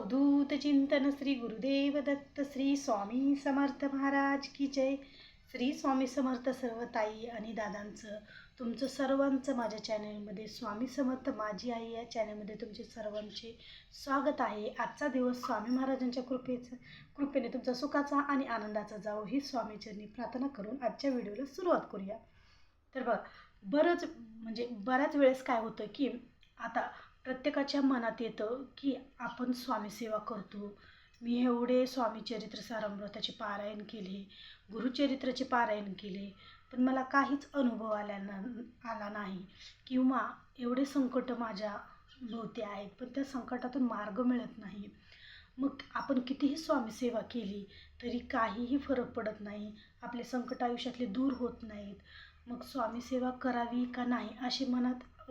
अवधूत चिंतन श्री गुरुदेव दत्त श्री स्वामी समर्थ महाराज की जय. श्री स्वामी समर्थ सर्व ताई आणि दादांचं तुमचं सर्वांचं माझ्या चॅनलमध्ये स्वामी समर्थ माझी आई या चॅनलमध्ये तुमचे सर्वांचे स्वागत आहे. आजचा दिवस स्वामी महाराजांच्या कृपेने तुमचा सुखाचा आणि आनंदाचा जावो ही स्वामीचरणी प्रार्थना करून आजच्या व्हिडिओला सुरुवात करूया. तर बऱ्याच वेळेस काय होतं की आता प्रत्येकाच्या मनात येतं की आपण स्वामी सेवा करतो. मी एवढे स्वामी चरित्र सारामृताचे पारायण केले, गुरुचरित्राचे पारायण केले, पण मला काहीच अनुभव आला नाही किंवा एवढे संकट माझ्या भोवती आहेत पण त्या संकटातून मार्ग मिळत नाही. मग आपण कितीही स्वामी सेवा केली तरी काहीही फरक पडत नाही, आपले संकट आयुष्यातले दूर होत नाहीत. मग स्वामी सेवा करावी का नाही असे मनात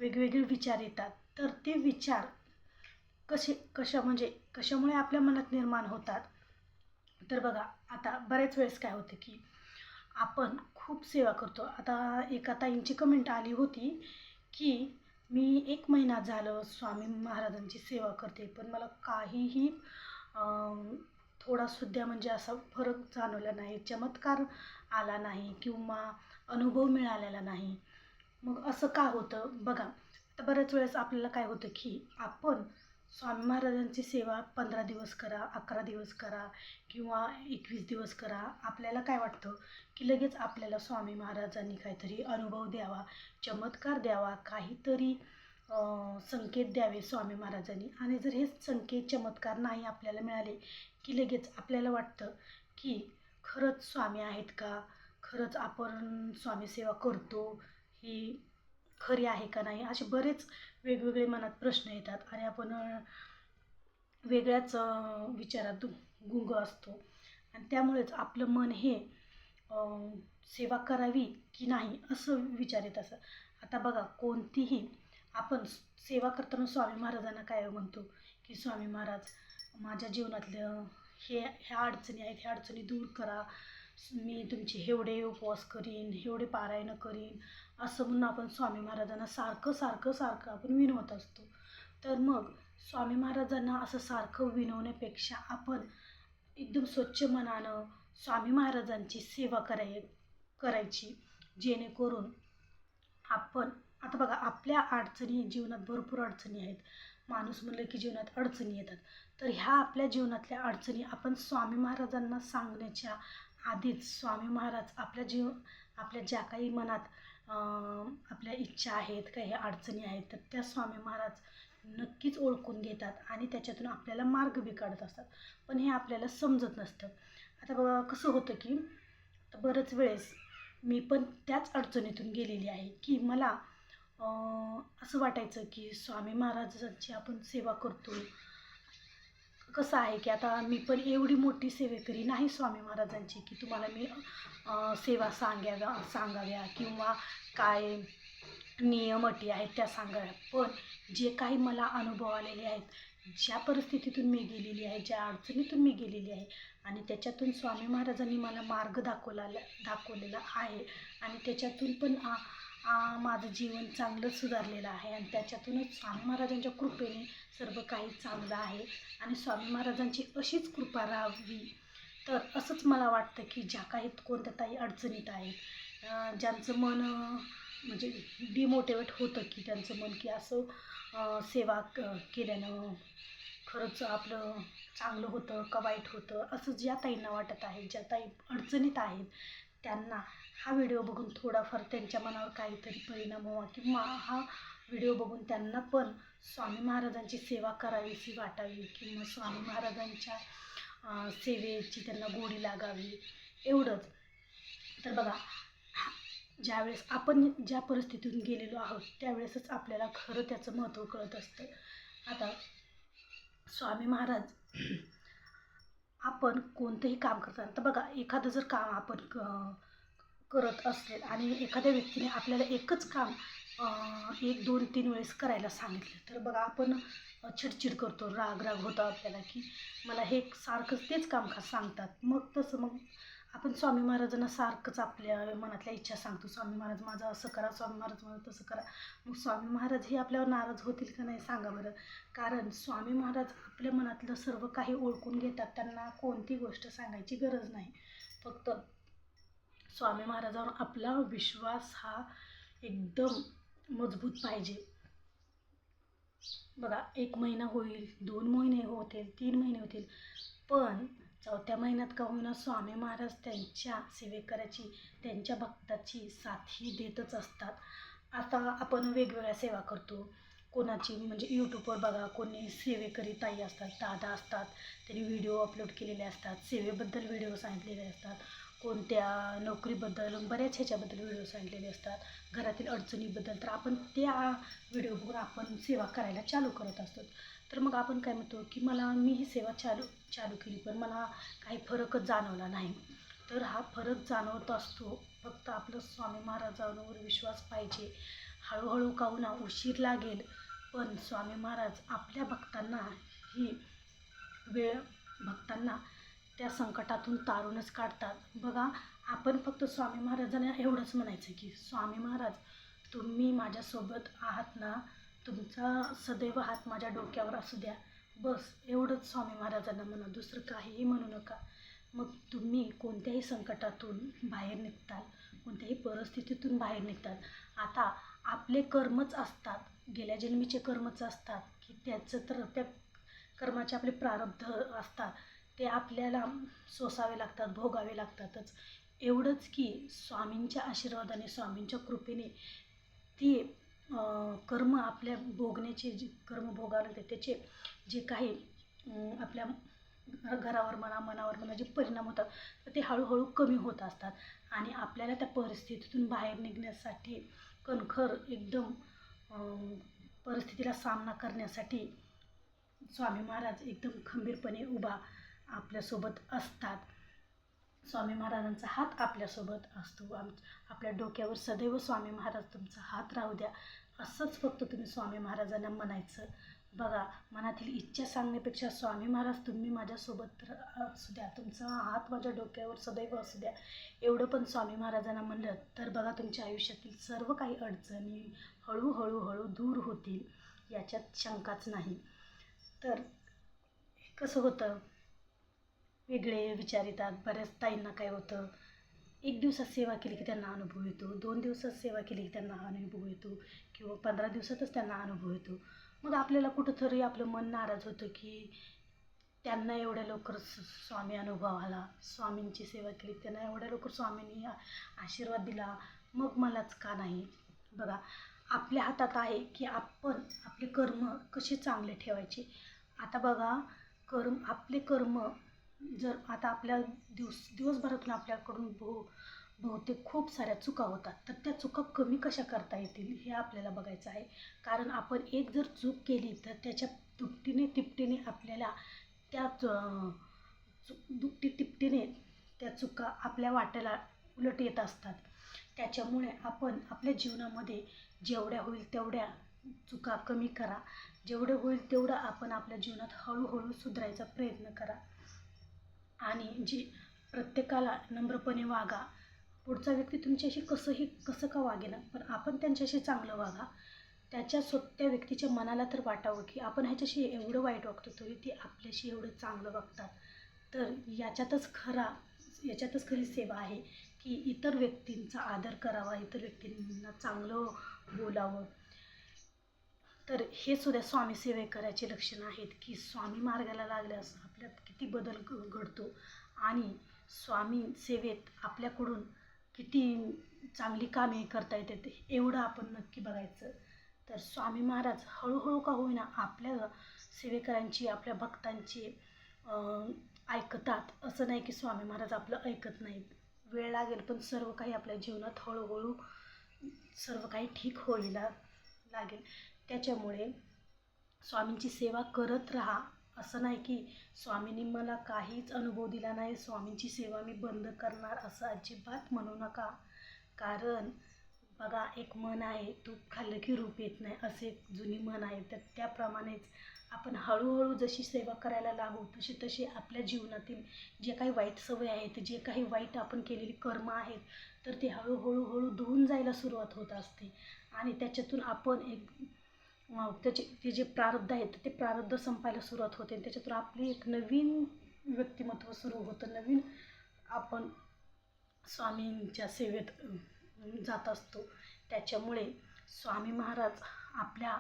वेगवेगळे विचार येतात. तर ते विचार कशामुळे आपल्या मनात निर्माण होतात. तर बघा, आता बऱ्याच वेळेस काय होतं की आपण खूप सेवा करतो. आता एका ताईंची कमेंट आली होती की मी 1 महिना झालं स्वामी महाराजांची सेवा करते पण मला काहीही थोडासुद्धा असा फरक जाणवला नाही, चमत्कार आला नाही किंवा अनुभव मिळालेला नाही. मग असं का होतं बघा. तर बऱ्याच वेळेस आपल्याला काय होतं की आपण स्वामी महाराजांची सेवा 15 दिवस करा, 11 दिवस करा किंवा 21 दिवस करा. आपल्याला काय वाटतं की लगेच आपल्याला स्वामी महाराजांनी काहीतरी अनुभव द्यावा, चमत्कार द्यावा, काहीतरी संकेत द्यावे स्वामी महाराजांनी. आणि जर हे संकेत चमत्कार नाही आपल्याला मिळाले की लगेच आपल्याला वाटतं की खरंच स्वामी आहेत का, खरंच आपण स्वामी सेवा करतो ही खरी आहे का नाही, असे बरेच वेगवेगळे मनात प्रश्न येतात आणि आपण वेगळ्याच विचारात गुंग असतो. आणि त्यामुळेच आपलं मन हे सेवा करावी की नाही असं विचार येत असं. आता बघा, कोणतीही आपण सेवा करताना स्वामी महाराजांना काय म्हणतो की स्वामी महाराज माझ्या जीवनातलं ह्या अडचणी आहेत, ह्या अडचणी दूर करा, मी तुमचे एवढे उपवास करीन, एवढे पारायण करीन, असं म्हणून आपण स्वामी महाराजांना सारखं आपण विनवत असतो. तर मग स्वामी महाराजांना असं सारखं विनवण्यापेक्षा आपण एकदम स्वच्छ मनानं स्वामी महाराजांची सेवा करायची, जेणेकरून आपण आता बघा आपल्या अडचणी जीवनात भरपूर अडचणी आहेत. माणूस म्हणलं की जीवनात अडचणी येतात. तर ह्या आपल्या जीवनातल्या अडचणी आपण स्वामी महाराजांना सांगण्याच्या आधीच स्वामी महाराज आपल्या ज्या काही मनात आपल्या इच्छा आहेत, काही अडचणी आहेत, तर त्या स्वामी महाराज नक्कीच ओळखून घेतात आणि त्याच्यातून आपल्याला मार्ग बी काढत असतात. पण हे आपल्याला समजत नसतं. आता बघा कसं होतं की बऱ्याच वेळेस मी पण त्याच अडचणीतून गेलेली आहे की मला असं वाटायचं की स्वामी महाराजांची आपण सेवा करतो. कसं आहे की आता मी पण एवढी मोठी सेवेकरी नाही स्वामी महाराजांची की तुम्हाला मी सेवा सांगाव्या किंवा काय नियम अटी आहेत त्या सांगाव्या. पण जे काही मला अनुभव आलेले आहेत, ज्या परिस्थितीतून मी गेलेली आहे, ज्या अडचणीतून मी गेलेली आहे आणि त्याच्यातून स्वामी महाराजांनी मला मार्ग दाखवलेला आहे आणि त्याच्यातून पण माझं जीवन चांगलं सुधारलेलं आहे आणि त्याच्यातूनच स्वामी महाराजांच्या कृपेने सर्व काही चांगलं आहे आणि स्वामी महाराजांची अशीच कृपा राहावी. तर असंच मला वाटतं की ज्या काही कोणत्या काही अडचणीत आहेत, ज्यांचं मन डिमोटिवेट होतं की त्यांचं मन की असं सेवा केल्यानं खरंच आपलं चांगलं होतं का वाईट होतं, असं ज्या ताईंना वाटत आहे, ज्या ताई अडचणीत आहेत, त्यांना हा व्हिडिओ बघून थोडाफार त्यांच्या मनावर काहीतरी परिणाम व्हावा किंवा हा व्हिडिओ बघून त्यांना पण स्वामी महाराजांची सेवा करावीशी वाटावी किंवा स्वामी महाराजांच्या सेवेची त्यांना गोडी लागावी, एवढंच. तर बघा, ज्यावेळेस आपण ज्या परिस्थितीतून गेलेलो आहोत त्यावेळेसच आपल्याला खरं त्याचं महत्त्व कळत असतं. आता स्वामी महाराज आपण कोणतंही काम करताना तर बघा, एखादं जर काम आपण करत असेल आणि एखाद्या व्यक्तीने आपल्याला एकच काम 1, 2, 3 वेळेस करायला सांगितलं तर बघा आपण चिडचिड करतो, राग होतो आपल्याला की मला हे सारखंच तेच काम का सांगतात. मग आपण स्वामी महाराजांना सारखंच आपल्या मनातल्या इच्छा सांगतो, स्वामी महाराज माझं असं करा, स्वामी महाराज माझं तसं करा. मग स्वामी महाराज हे आपल्यावर नाराज होतील का नाही सांगा बरं. कारण स्वामी महाराज आपल्या मनातलं सर्व काही ओळखून घेतात, त्यांना कोणती गोष्ट सांगायची गरज नाही. फक्त स्वामी महाराजांवर आपला विश्वास हा एकदम मजबूत पाहिजे. बघा, 1 महिना होईल, 2 महिने होतील, 3 महिने होतील, पण 4थ्या महिन्यात का होईना स्वामी महाराज त्यांच्या सेवेकऱ्याची, त्यांच्या भक्ताची साथी देतच असतात. आता आपण वेगवेगळ्या सेवा करतो, कोणाची म्हणजे यूट्यूबवर बघा, कोणी सेवेकरी ताई असतात, दादा असतात, त्यांनी व्हिडिओ अपलोड केलेले असतात, सेवेबद्दल व्हिडिओ सांगितलेले असतात, कोणत्या नोकरीबद्दल बऱ्याच ह्याच्याबद्दल व्हिडिओ सांगितलेले असतात, घरातील अडचणीबद्दल. तर आपण त्या व्हिडिओ बघून आपण सेवा करायला चालू करत असतो. तर मग आपण काय म्हणतो की मी ही सेवा चालू केली, पण मला काही फरकच जाणवला नाही. तर हा फरक जाणवत असतो, फक्त आपलं स्वामी महाराजांवर विश्वास पाहिजे. हळूहळू का होईना, उशीर लागेल, पण स्वामी महाराज आपल्या भक्तांना त्या संकटातून तारूनच काढतात. बघा, आपण फक्त स्वामी महाराजांना एवढंच म्हणायचं की स्वामी महाराज तुम्ही माझ्यासोबत आहात ना, तुमचा सदैव हात माझ्या डोक्यावर असू द्या, बस एवढंच स्वामी महाराजांना म्हणा, दुसरं काहीही म्हणू नका. मग तुम्ही कोणत्याही संकटातून बाहेर निघताल, कोणत्याही परिस्थितीतून बाहेर निघताल. आता आपले कर्मच असतात, गेल्या जन्मीचे कर्मच असतात की त्या कर्माचे आपले प्रारब्ध असतात, ते आपल्याला सोसावे लागतात, भोगावे लागतातच. एवढंच की स्वामींच्या आशीर्वादाने, स्वामींच्या कृपेने ती कर्म आपल्या भोगण्याचे, जे कर्म भोगावे लागते त्याचे जे काही आपल्या घरावर म्हणा, मनावर म्हणा जे परिणाम होतात, तर ते हळूहळू कमी होत असतात. आणि आपल्याला त्या परिस्थितीतून बाहेर निघण्यासाठी, कणखर एकदम परिस्थितीला सामना करण्यासाठी स्वामी महाराज एकदम खंबीरपणे उभा आपल्यासोबत असतात. स्वामी महाराजांचा हात आपल्यासोबत असतो. आपल्या डोक्यावर सदैव स्वामी महाराज तुमचा हात राहू द्या, असंच फक्त तुम्ही स्वामी महाराजांना म्हणायचं. बघा, मनातील इच्छा सांगण्यापेक्षा स्वामी महाराज तुम्ही माझ्यासोबत असू द्या, तुमचा हात माझ्या डोक्यावर सदैव असू द्या, एवढं पण स्वामी महाराजांना म्हणलं तर बघा, तुमच्या आयुष्यातील सर्व काही अडचणी हळूहळू दूर होतील, याच्यात शंकाच नाही. तर कसं होतं, वेगळे विचार येतात. बऱ्याच ताईंना काय होतं, 1 दिवसात सेवा केली की त्यांना अनुभव येतो, 2 दिवसात सेवा केली की त्यांना अनुभव येतो, किंवा 15 दिवसातच त्यांना अनुभव येतो. मग आपल्याला कुठंतरी आपलं मन नाराज होतं की त्यांना एवढ्या लवकर स्वामी अनुभव आला, स्वामींची सेवा केली, त्यांना एवढ्या लवकर स्वामींनी आशीर्वाद दिला, मग मलाच का नाही. बघा, आपल्या हातात आहे की आपण आपले कर्म कसे चांगले ठेवायचे. आता बघा, आपले कर्म जर आता आपल्या दिवसभरातून आपल्याकडून बहुतेक खूप साऱ्या चुका होतात, तर त्या चुका कमी कशा करता येतील हे आपल्याला बघायचं आहे. कारण आपण एक जर चूक केली तर त्याच्या दुपटीने तिपटीने आपल्याला त्या तिपटीने त्या चुका आपल्या वाट्याला उलट येत असतात. त्याच्यामुळे आपण आपल्या जीवनामध्ये जेवढ्या होईल तेवढ्या चुका कमी करा, जेवढं होईल तेवढं आपण आपल्या जीवनात हळूहळू सुधारायचा प्रयत्न करा. आणि प्रत्येकाला नम्रपणे वागा. पुढचा व्यक्ती तुमच्याशी कसं का वागेना, पण आपण त्यांच्याशी चांगलं वागा. त्या व्यक्तीच्या मनाला तर वाटावं की आपण ह्याच्याशी एवढं वाईट वागतो तरी ते आपल्याशी एवढं चांगलं वागतात. तर याच्यातच खरी सेवा आहे की इतर व्यक्तींचा आदर करावा, इतर व्यक्तींना चांगलं बोलावं. तर हे सुद्धा स्वामी सेवेकराचे लक्षण आहेत की स्वामी मार्गाला लागल्यास आपल्यात किती बदल घडतो आणि स्वामी सेवेत आपल्याकडून किती चांगली कामे करता येतात, एवढं आपण नक्की बघायचं. तर स्वामी महाराज हळूहळू का होईना आपल्या सेवेकरांची, आपल्या भक्तांची ऐकतात. असं नाही की स्वामी महाराज आपलं ऐकत नाहीत, वेळ लागेल, पण सर्व काही आपल्या जीवनात हळूहळू सर्व काही ठीक व्हायला लागेल. त्याच्यामुळे स्वामींची सेवा करत राहा. असं नाही की स्वामींनी मला काहीच अनुभव दिला नाही, स्वामींची सेवा मी बंद करणार, असं अजिबात म्हणू नका. कारण बघा, एक म्हण आहे, तूप खाल्लं की रूप येत नाही, असे एक जुनी म्हण आहे. तर त्याप्रमाणेच आपण हळूहळू जशी सेवा करायला लागू तशी तशी आपल्या जीवनातील जे काही वाईट सवय आहेत, जे काही वाईट आपण केलेली कर्म आहेत, तर ते हळूहळू धुवून जायला सुरुवात होत असते. आणि त्याच्यातून आपण एक ते जे प्रारब्ध आहेत ते प्रारब्ध संपायला सुरुवात होते. त्याच्यातून आपली एक नवीन व्यक्तिमत्व सुरू होतं. नवीन आपण स्वामींच्या सेवेत जात असतो. त्याच्यामुळे स्वामी महाराज आपल्या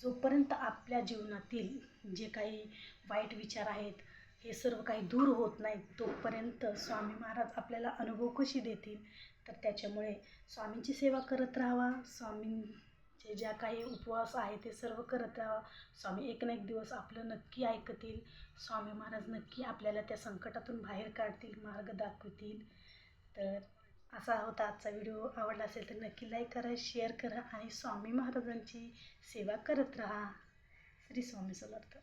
जोपर्यंत आपल्या जीवनातील जे काही वाईट विचार आहेत हे सर्व काही दूर होत नाहीत, तोपर्यंत स्वामी महाराज आपल्याला अनुभव कशी देतील. तर त्याच्यामुळे स्वामींची सेवा करत राहावा. स्वामींचे ज्या काही उपवास आहे ते सर्व करत राहावा. स्वामी एक ना एक दिवस आपलं नक्की ऐकतील. स्वामी महाराज नक्की आपल्याला त्या संकटातून बाहेर काढतील, मार्ग दाखवतील. तर असा होता आजचा व्हिडिओ. आवडला असेल तर नक्की लाईक करा, शेअर करा आणि स्वामी महाराजांची सेवा करत राहा. श्री स्वामी समर्थ.